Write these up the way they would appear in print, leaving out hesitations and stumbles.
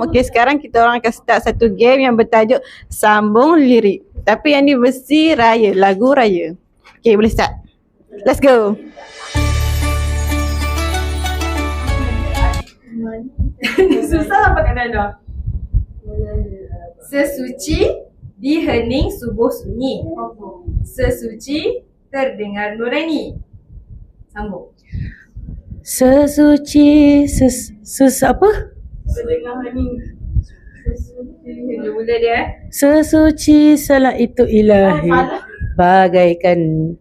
Okay, sekarang kita orang akan start satu game yang bertajuk Sambung Lirik. Tapi yang ni versi raya, lagu raya. Okay, boleh start. Let's go. Susah apa kena dah? Sesuci di hening subuh sunyi. Sesuci terdengar nurani. Sambung. Sesuci apa? Terdengar hening. Mula dia. Sesuci salat itu ilahi, bagaikan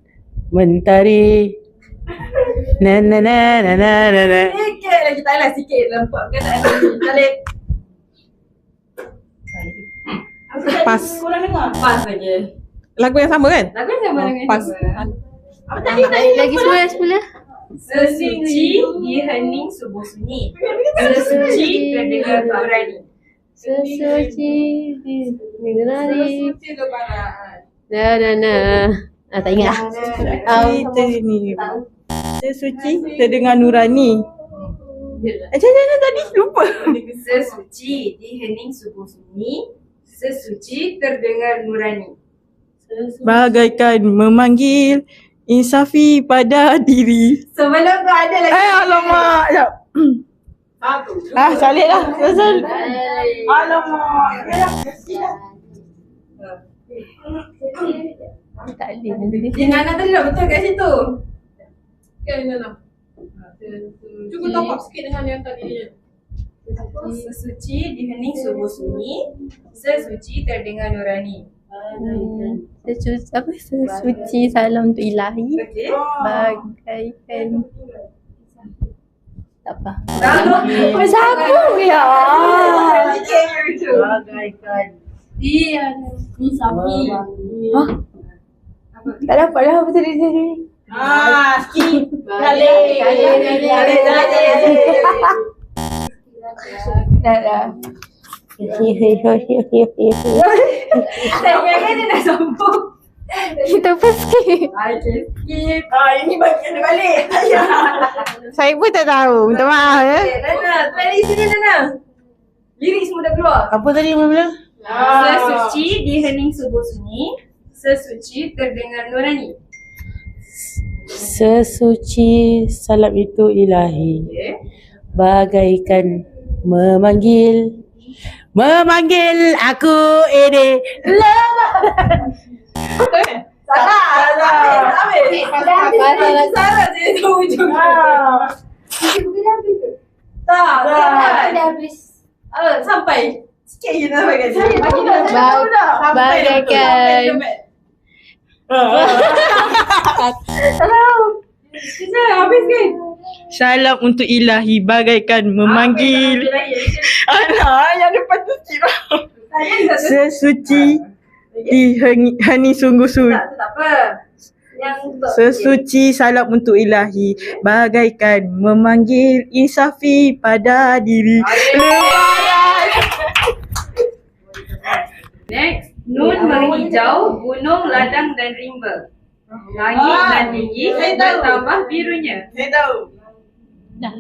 mentari. Na na na na na na na. Sikit lagi, tak lah sikit. Lempak ke tak ada. Balik. Pas. Pas lagi. Lagu yang sama kan? Lagu yang sama dengan Pas. apa tadi? Lagi semula. Sesuci di hening subuh sunyi. Sesuci terdengar nurani. Sesuci di negeri. Tak ingat lah. Ni. Sesuci terdengar nurani. Jangan tadi lupa. Sesuci di hening subuh sunyi. Sesuci terdengar nurani. Bagaikan memanggil insafi pada diri. Sebelum tu ada lagi. Alamak. Sekejap. Salih lah. Alamak. Tak ada. Nana tadi dah betul kat situ. Kan Nana. Cuba top up sikit dengan yang tadi. Sesuci di hening subuh sunyi. Sesuci terdengar nurani. Sesuci salam untuk ilahi, Okey. bagaikan tak apa. Sambung ya. Bagaikan. Dia ni sapi. Tak dapat lah apa tadi. Skip. Kali. Dah. Saya kan dia dah sambung. Kita pun skip. Okay, skip. Ini bagian dia balik. Saya pun tak tahu. Minta maaf ya. Nana, try lagi sini Nana. Lirik semua dah keluar. Apa tadi Mama bilang? Sesuci di hening subuh sunyi. Sesuci terdengar nurani. Sesuci salam itu ilahi, Okay. bagaikan memanggil aku ini. Salah. Habis. Salah je tu ujung. Tak. Dah habis. Sampai. Sikit je dah bagi. Bagaikan Habis kan? Salam untuk ilahi, bagaikan memanggil. Alah, yang depan tu sikit lah. Sesuci di hening sungguh-sungguh. Tak apa. Yang Sesuci salam untuk ilahi, bagaikan memanggil insafi pada diri. Next, nun menghijau, gunung, ladang dan rimba. Langit dan tinggi bertambah birunya. Saya tahu. dah.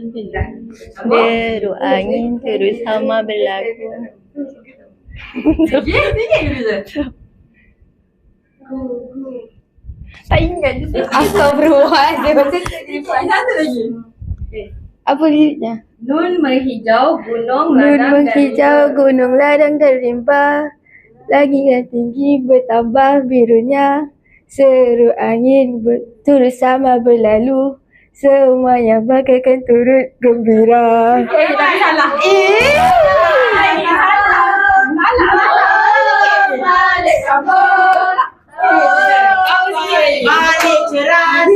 Deru angin terus sama berlaku. Tinggi dulu je. Tak ingat. Astagfirullahaladzim. Satu lagi. Apa liriknya? Nun menghijau, gunung, Nun ladang dan menghijau, rimba. gunung ladang terlimpah. Langit yang tinggi bertambah birunya. Seru angin terus sama berlalu. Semuanya bagaikan turut gembira. Tapi salah. Balik kampung. Balik ceras.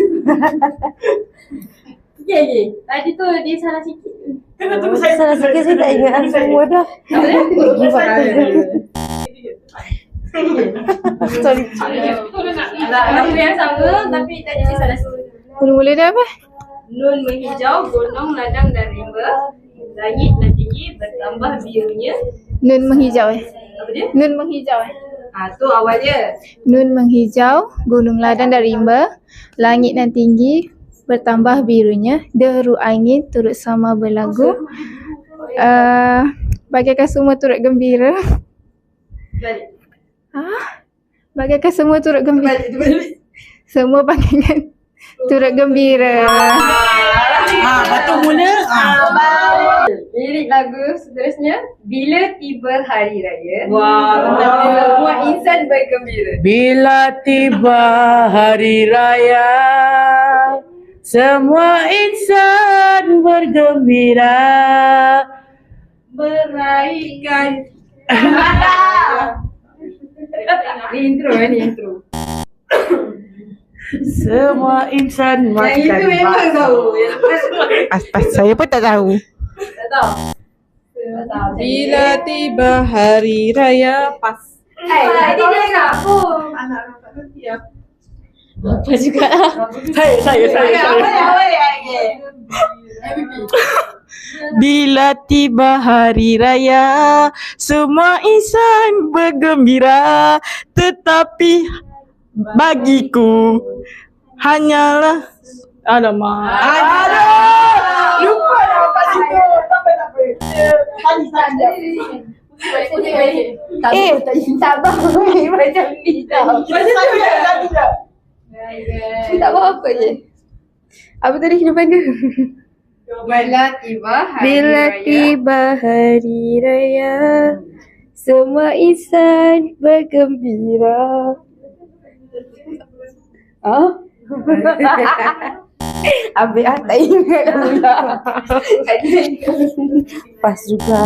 Okay. Tadi tu dia salah sikit. Salah sikit saya tak ingat semua dah. Sorry. Lagu yang sama tapi tadi dia salah sikit. Mula-mula dah apa? Nun menghijau, gunung, ladang dan rimba. Langit dan tinggi bertambah birunya. Nun menghijau Apa dia? Nun menghijau Tu awal dia. Nun menghijau, gunung ladang dan rimba. Langit dan tinggi bertambah birunya. Deru angin turut sama berlagu. Bagaikan semua turut gembira. Balik. Bagaikan semua turut gembira. Balik. Semua bagaikan turut gembira. Lepas tu mula. Lirik lagu seterusnya. Bila tiba hari raya. Wah, Semua insan bergembira. bila tiba hari raya, semua insan bergembira. Meraihkan. Ni intro ni intro. Semua insan Yang itu memang tahu. Saya pun tak tahu. Tak tahu. Tak tahu. Bila tiba hari raya pas. Tadi dia nak pun. Apa juga. Bila tiba hari raya, semua insan bergembira, tetapi bagiku hanyalah alamak. Lupa dah apa situ. Tak apa. Tadi saja. Sabar. Macam ni tau. Tak buat apa je. Apa tadi depan dia? Bila tiba hari Bila raya. tiba hari raya, semua insan bergembira. Habis tak ingat pula. Pas juga.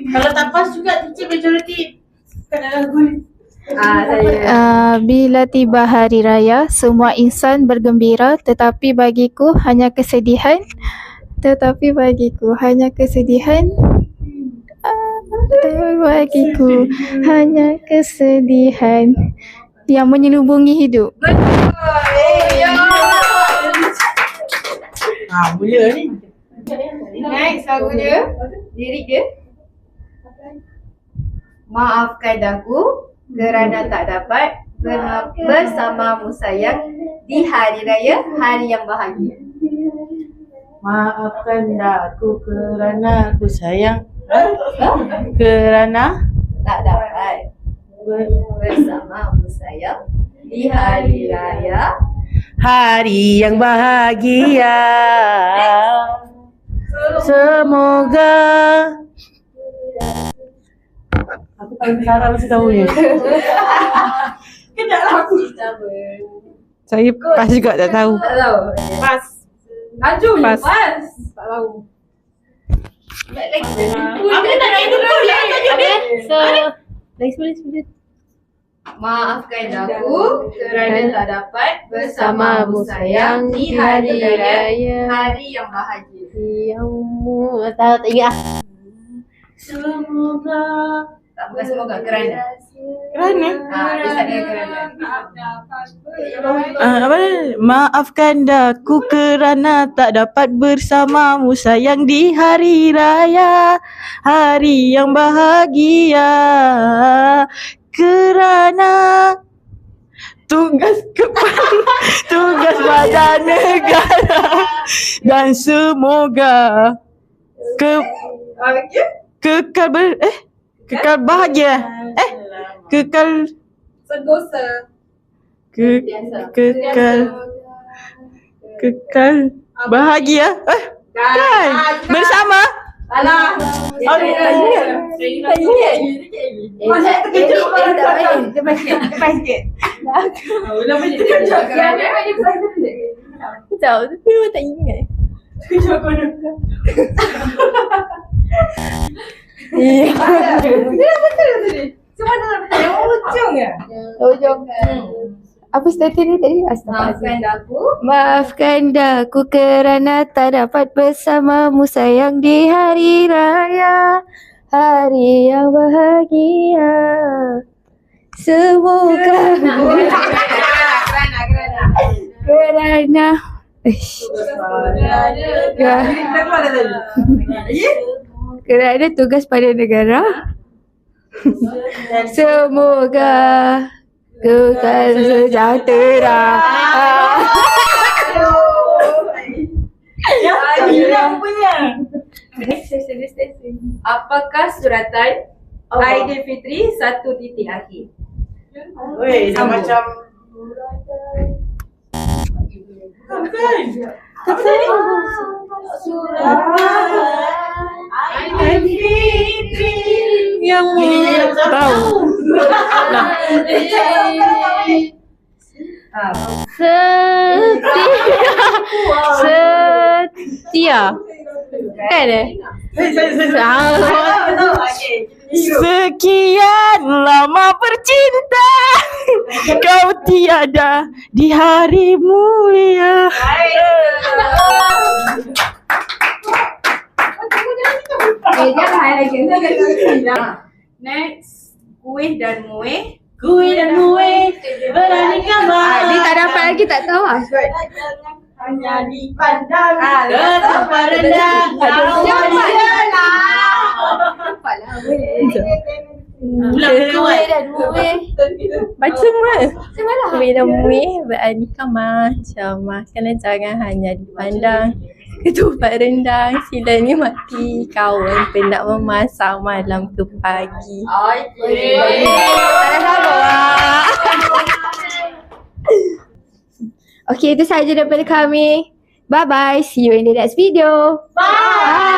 Kalau tak pas juga teacher majority kena lagu ni. Saya. Bila tiba hari raya, semua insan bergembira, tetapi bagiku hanya kesedihan. Tetapi bagiku hanya kesedihan. Tetapi bagiku hanya kesedihan yang menyelubungi hidup. Mula ni. Next lagu dia. Lirik dia. Maafkan aku kerana tak dapat bersamamu sayang di hari raya, hari yang bahagia. Maafkan aku kerana aku sayang. Kerana Tak dapat bersamamu sayang di hari raya. hari yang bahagia. Semoga. Aku paling Sarah mesti tahu ni. Saya pas juga tak tahu. Tak tahu. Pas. Laju je Pas. pas. Tak tahu. Apa dia tak nak itu dulu lah. So, lagi sebelum. Maafkan aku kerana tak dapat bersamamu sayang di hari raya, hari yang bahagia. Yang tak ingat. Semoga. Tak bukan semoga kerana. Kerana Dia start dengan kerana. apa dia? Maafkan aku kerana tak dapat bersamamu sayang di hari raya, hari yang bahagia, kerana tugas tugas badan negara, dan semoga kekal bahagia, kekal Segosa. kekal bahagia, kan bersama. Alah. Masa terkejut orang tak baik. Lepas sikit. Tahu tapi memang tak ingat. Cuma dalam betul yang ujung ya. Ujung. Apa statement ni tadi? Maafkan aku. Maafkan aku kerana tak dapat bersamamu sayang di hari raya, hari yang bahagia. Semoga kerana kerana tugas pada negara. Semoga kekal sejahtera. Hilang punya. Next. Apakah suratan Aidilfitri 1 titik akhir? Weh, dah Sambung. macam Yang tahu. Setia. Kan Sekian lama bercinta, kau tiada di hari mulia. Next, kuih dan muih. Kuih dan muih beranikah Dia tak dapat lagi, tak tahu lah. hanya dipandang betapa rendah kau Kuih dan muih. Baca semua. Kuih dan muih beraneka macam. Makanan jangan hanya dipandang ketupat rendang, sila ni mati kawan penat memasak malam ke pagi. Tak sabar lah. Okay, itu sahaja daripada kami. Bye-bye. See you in the next video. Bye.